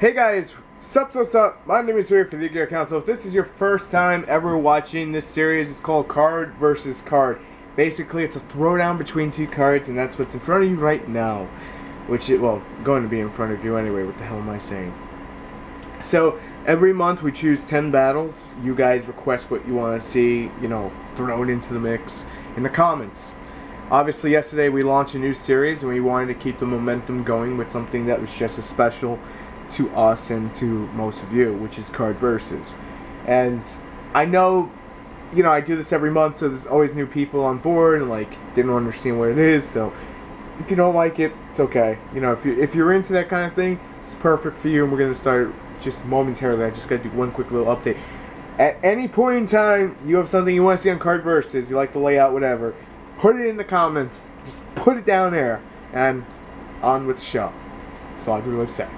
Hey guys, sup, my name is Ray for the Yu-Gi-Oh! If this is your first time ever watching this series, it's called Card versus Card. Basically, it's a throwdown between two cards, and that's what's in front of you right now. Well, going to be in front of you anyway, what the hell am I saying? So, every month we choose 10 battles. You guys request what you want to see, thrown into the mix in the comments. Obviously, yesterday we launched a new series, and we wanted to keep the momentum going with something that was just as special to us and to most of you, which is Card Versus. And I know, I do this every month, so there's always new people on board and didn't understand what it is. So if you don't like it, it's okay. If you're into that kind of thing, it's perfect for you. And we're gonna start just momentarily. I just gotta do one quick little update. At any point in time, you have something you want to see on Card Versus, you like the layout, whatever, put it in the comments. Just put it down there, and on with the show. That's all I can really say.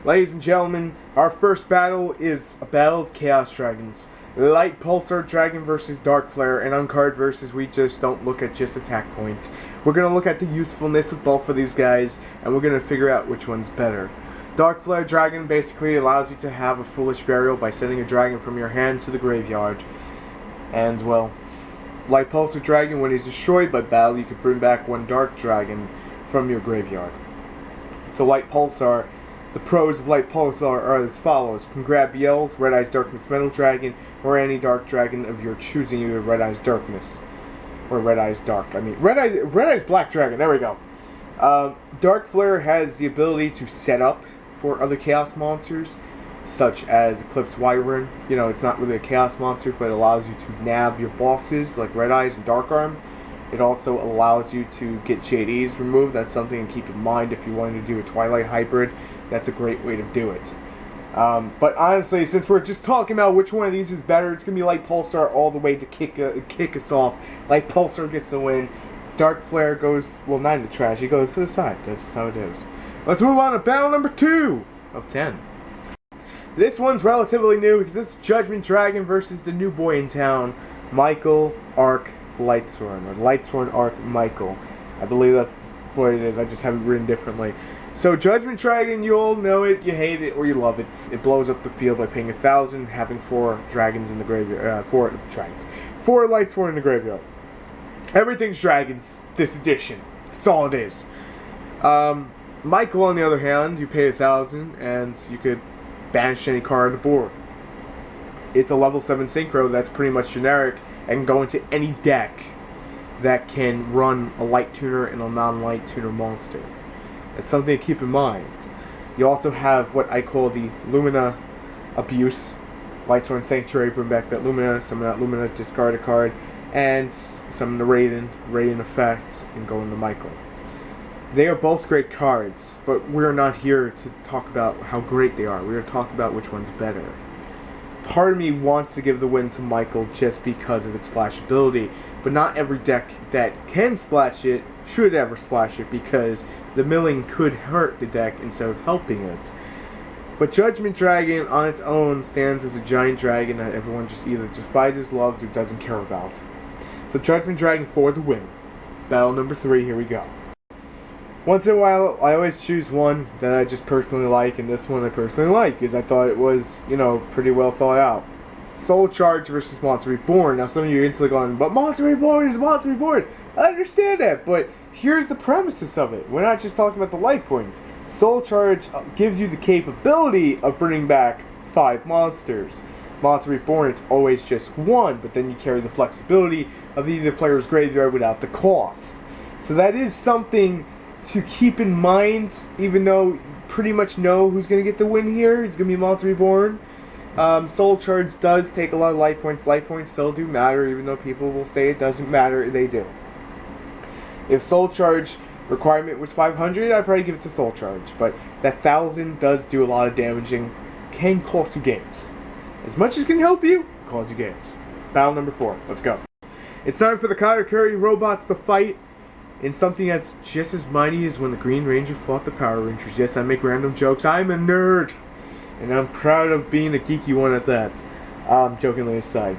Ladies and gentlemen, our first battle is a battle of Chaos Dragons. Light Pulsar Dragon versus Dark Flare, and on Card Versus we just don't look at just attack points. We're going to look at the usefulness of both of these guys, and we're going to figure out which one's better. Dark Flare Dragon basically allows you to have a foolish burial by sending a dragon from your hand to the graveyard. And, well, Light Pulsar Dragon, when he's destroyed by battle, you can bring back one Dark Dragon from your graveyard. So Light Pulsar, the pros of Light Pulsar are as follows. Can grab Yell's Red Eyes Darkness Metal Dragon, or any Dark Dragon of your choosing, either Red Eyes Darkness or Red Eyes Dark. Red Eyes Black Dragon, there we go. Dark Flare has the ability to set up for other Chaos monsters, such as Eclipse Wyvern. It's not really a Chaos monster, but it allows you to nab your bosses, like Red Eyes and Dark Arm. It also allows you to get JDs removed. That's something to keep in mind if you wanted to do a Twilight Hybrid. That's a great way to do it. But honestly, since we're just talking about which one of these is better, it's going to be Light Pulsar all the way to kick us off. Light Pulsar gets the win. Dark Flare goes, well, not in the trash. He goes to the side. That's just how it is. Let's move on to battle number 2 of 10. This one's relatively new because it's Judgment Dragon versus the new boy in town, Michael Arc Lightsworn, or Lightsworn Arc Michael. I believe that's what it is. I just have it written differently. So Judgment Dragon, you all know it, you hate it, or you love it. It blows up the field by paying 1,000, having 4 dragons in the graveyard. 4 Lightsworn in the graveyard. Everything's dragons this edition. That's all it is. Michael, on the other hand, you pay 1,000, and you could banish any card on the board. It's a level 7 synchro that's pretty much generic and can go into any deck that can run a light tuner and a non-light tuner monster. It's something to keep in mind. You also have what I call the Lumina abuse. Lightsworn Sanctuary, bring back that Lumina, summon that Lumina, discard a card, and summon the Raiden effect, and go into Michael. They are both great cards, but we're not here to talk about how great they are. We're here to talk about which one's better. Part of me wants to give the win to Michael just because of its splash ability, but not every deck that can splash it should ever splash it, because the milling could hurt the deck instead of helping it. But Judgment Dragon on its own stands as a giant dragon that everyone just either despises, loves, or doesn't care about. So Judgment Dragon for the win. Battle number 3, here we go. Once in a while, I always choose one that I just personally like, and this one I personally like, because I thought it was, pretty well thought out. Soul Charge versus Monster Reborn. Now some of you are instantly going, but Monster Reborn is Monster Reborn. I understand that, but here's the premises of it. We're not just talking about the light points. Soul Charge gives you the capability of bringing back 5 monsters. Monster Reborn, it's always just 1, but then you carry the flexibility of either player's graveyard without the cost. So that is something to keep in mind, even though you pretty much know who's going to get the win here. It's going to be Monster Reborn. Soul Charge does take a lot of light points. Light points still do matter, even though people will say it doesn't matter. They do. If Soul Charge requirement was 500, I'd probably give it to Soul Charge. But that 1,000 does do a lot of damage and can cost you games. As much as it can help you, it costs you games. Battle number 4. Let's go. It's time for the Katakuri robots to fight in something that's just as mighty as when the Green Ranger fought the Power Rangers. Yes, I make random jokes. I'm a nerd. And I'm proud of being a geeky one at that. Jokingly aside.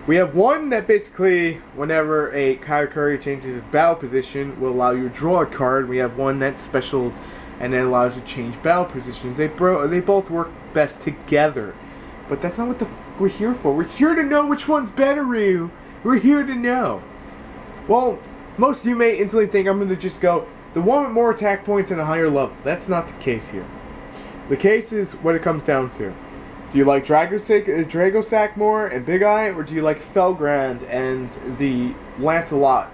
We have one that basically, whenever a Katakuri changes its battle position, will allow you to draw a card. We have one that specials and it allows you to change battle positions. They both work best together. But that's not what we're here for. We're here to know which one's better, Ryu. We're here to know. Well, most of you may instantly think I'm going to just go, the one with more attack points and a higher level. That's not the case here. The case is what it comes down to. Do you like Dragosack more and Big Eye, or do you like Felgrand and the Lancelot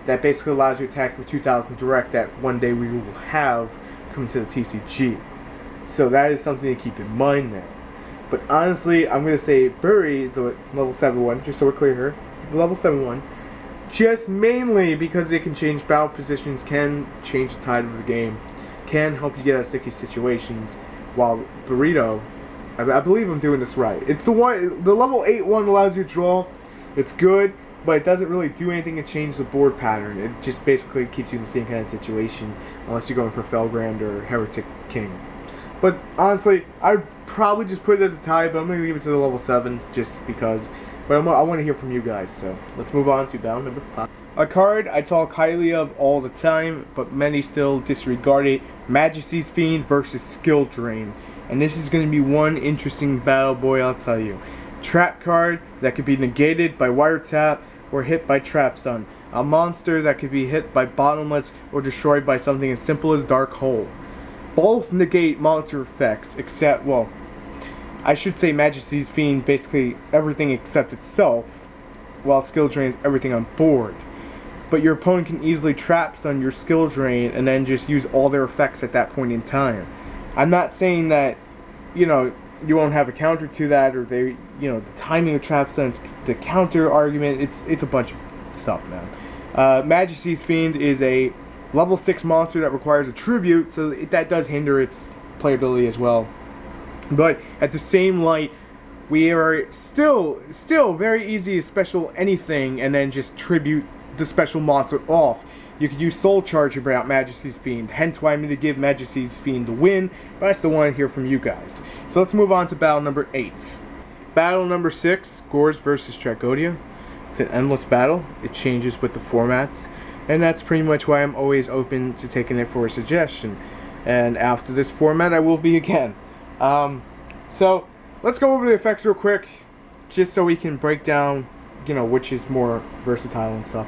that basically allows you to attack for 2,000 direct that one day we will have come to the TCG? So that is something to keep in mind there. But honestly, I'm going to say Bury, the level 7 one, just so we're clear here, the level 7 one, just mainly because it can change battle positions, can change the tide of the game, can help you get out of sticky situations, while Burrito, I believe I'm doing this right. It's the level 8 one allows you to draw. It's good, but it doesn't really do anything to change the board pattern. It just basically keeps you in the same kind of situation, unless you're going for Felgrand or Heretic King. But honestly, I'd probably just put it as a tie, but I'm going to leave it to the level 7 just because. But I want to hear from you guys, so let's move on to battle number 5. A card I talk highly of all the time, but many still disregard it. Majesty's Fiend versus Skill Drain. And this is going to be one interesting battle, boy, I'll tell you. Trap card that could be negated by Wiretap or hit by Trap Sun. A monster that could be hit by Bottomless or destroyed by something as simple as Dark Hole. Both negate monster effects, except, well, I should say Majesty's Fiend basically everything except itself, while Skill Drains everything on board. But your opponent can easily Trap Sun your Skill Drain and then just use all their effects at that point in time. I'm not saying that, you know, you won't have a counter to that, or they, you know, the timing of Trap Suns, the counter argument, it's a bunch of stuff, man. Majesty's Fiend is a level 6 monster that requires a tribute, so that does hinder its playability as well. But at the same light, we are still very easy to special anything and then just tribute the special monster off. You could use Soul Charge to bring out Majesty's Fiend, hence why I'm going to give Majesty's Fiend the win, but I still want to hear from you guys. So let's move on to battle number 8. Battle number 6, Gors versus Tragodia. It's an endless battle. It changes with the formats, and that's pretty much why I'm always open to taking it for a suggestion. And after this format, I will be again. So let's go over the effects real quick, just so we can break down, you know, which is more versatile and stuff.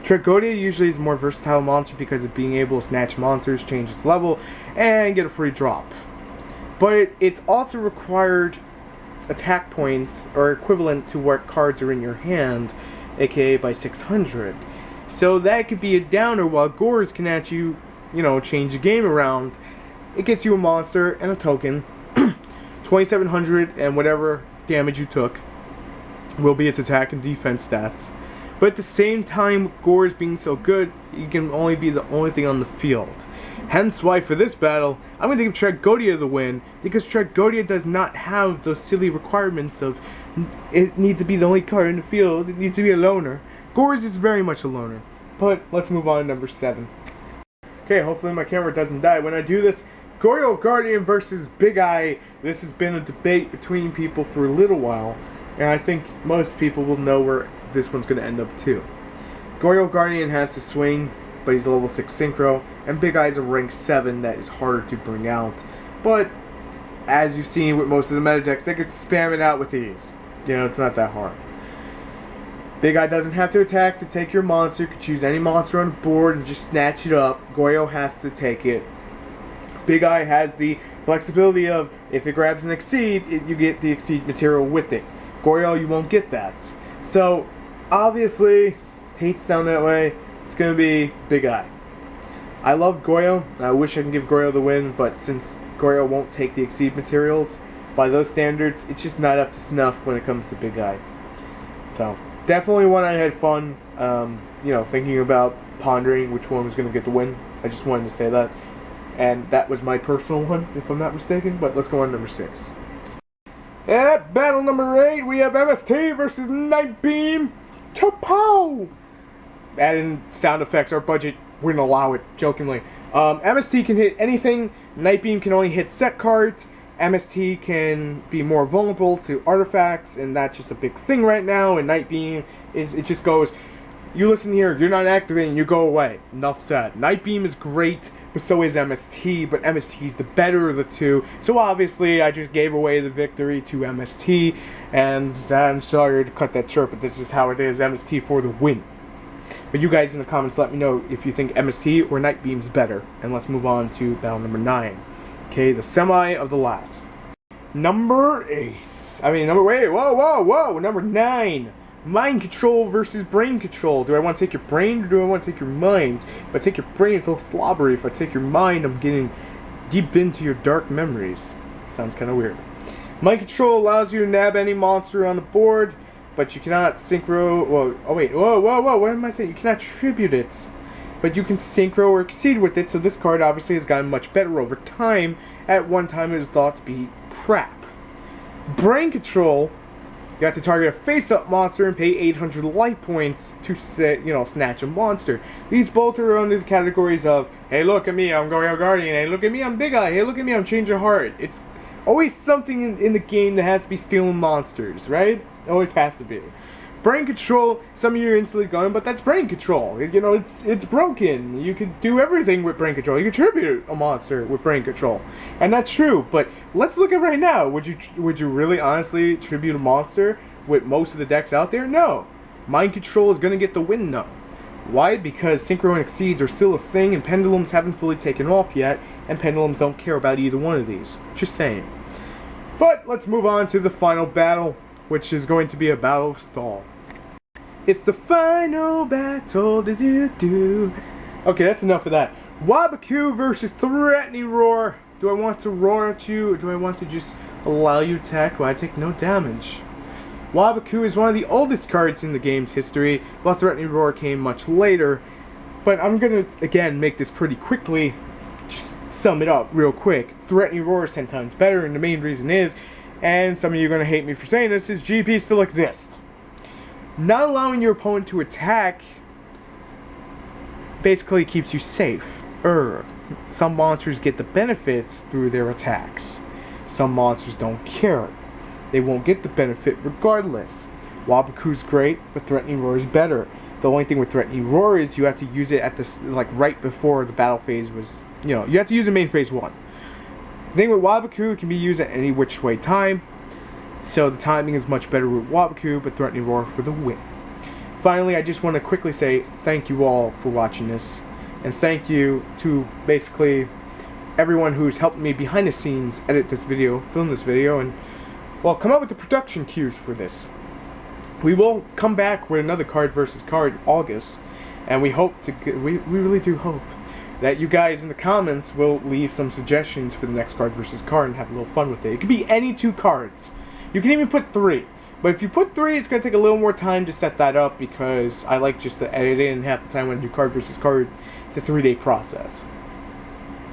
Tragodia usually is a more versatile monster because of being able to snatch monsters, change its level, and get a free drop. But it's also required attack points or equivalent to what cards are in your hand, aka by 600. So that could be a downer, while Gors can actually, you know, change the game around. It gets you a monster and a token. 2700 and whatever damage you took will be its attack and defense stats. But at the same time, Gors being so good, you can only be the only thing on the field. Hence why for this battle, I'm going to give Tragodia the win, because Tragodia does not have those silly requirements of it needs to be the only card in the field, it needs to be a loner. Gors is very much a loner. But let's move on to number 7. Okay, hopefully my camera doesn't die when I do this. Goyo Guardian versus Big Eye. This has been a debate between people for a little while, and I think most people will know where this one's going to end up too. Goyo Guardian has to swing, but he's a level 6 synchro, and Big Eye's a rank 7 that is harder to bring out. But as you've seen with most of the meta decks, they can spam it out with ease. You know, it's not that hard. Big Eye doesn't have to attack to take your monster. You can choose any monster on the board and just snatch it up. Goyo has to take it. Big Eye has the flexibility of, if it grabs an Exceed, you get the Exceed material with it. Goyo, you won't get that. So, obviously, hate to sound that way, it's going to be Big Eye. I love Goyo. I wish I could give Goyo the win, but since Goyo won't take the Exceed materials, by those standards, it's just not up to snuff when it comes to Big Eye. So, definitely one I had fun, you know, thinking about, pondering which one was going to get the win. I just wanted to say that. And that was my personal one, if I'm not mistaken. But let's go on to number 6. At battle number 8, we have MST versus Nightbeam. Chapow! Add in sound effects. Our budget wouldn't allow it, jokingly. MST can hit anything. Nightbeam can only hit set cards. MST can be more vulnerable to artifacts, and that's just a big thing right now. And Nightbeam it just goes, you listen here, you're not activating, you go away. Enough said. Nightbeam is great but so is MST, but MST is the better of the two. So obviously, I just gave away the victory to MST, and I'm sorry to cut that short, but that's just how it is. MST for the win. But you guys in the comments, let me know if you think MST or Night Beam's better. And let's move on to battle number 9. Okay, the semi of the last. Number 9. Mind control versus brain control. Do I want to take your brain or do I want to take your mind? If I take your brain, it's all slobbery. If I take your mind, I'm getting deep into your dark memories. Sounds kind of weird. Mind control allows you to nab any monster on the board, but you cannot synchro. Whoa! What am I saying? You cannot tribute it, but you can synchro or exceed with it. So this card obviously has gotten much better over time. At one time, it was thought to be crap. Brain control. You have to target a face-up monster and pay 800 light points to snatch a monster. These both are under the categories of, hey, look at me, I'm Goryo Guardian. Hey, look at me, I'm Big Eye. Hey, look at me, I'm Change Your Heart. It's always something in the game that has to be stealing monsters, right? Always has to be. Brain control, some of you are instantly going, but that's brain control. You know, it's broken. You could do everything with brain control. You could tribute a monster with brain control. And that's true, but let's look at right now. Would you really honestly tribute a monster with most of the decks out there? No. Mind control is going to get the win, though. Why? Because synchro and exceeds are still a thing, and pendulums haven't fully taken off yet, and pendulums don't care about either one of these. Just saying. But let's move on to the final battle, which is going to be a battle of stall. It's the final battle. Okay, that's enough of that. Wabaku versus Threatening Roar. Do I want to roar at you, or do I want to just allow you to attack while I take no damage? Wabaku is one of the oldest cards in the game's history, while Threatening Roar came much later. But I'm gonna, again, make this pretty quickly. Just sum it up real quick. Threatening Roar is 10 times better, and the main reason is, and some of you are gonna hate me for saying this, is GP still exists. Not allowing your opponent to attack basically keeps you safe. Some monsters get the benefits through their attacks. Some monsters don't care. They won't get the benefit regardless. Wabaku's great, but Threatening Roar is better. The only thing with Threatening Roar is you have to use it at this, like, right before the battle phase was, you have to use it main phase 1. The thing with Wabaku, it can be used at any which way time. So the timing is much better with Wabaku, but Threatening Roar for the win. Finally, I just want to quickly say thank you all for watching this. And thank you to basically everyone who's helped me behind the scenes edit this video, film this video, and, well, come up with the production cues for this. We will come back with another card versus card in August. And we hope to, we really do hope that you guys in the comments will leave some suggestions for the next card versus card and have a little fun with it. It could be any 2 cards. You can even put 3. But if you put 3, it's going to take a little more time to set that up because I like just to edit it, and half the time when I do card versus card, it's a 3-day process.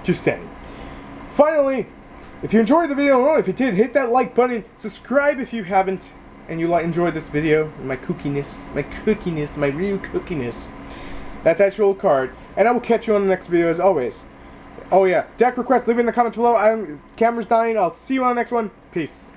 Just saying. Finally, if you enjoyed the video, if you did, hit that like button, subscribe if you haven't, and you enjoyed this video, and my kookiness, my real kookiness. That's actual card, and I will catch you on the next video as always. Oh yeah, deck requests, leave it in the comments below. Camera's dying, I'll see you on the next one. Peace.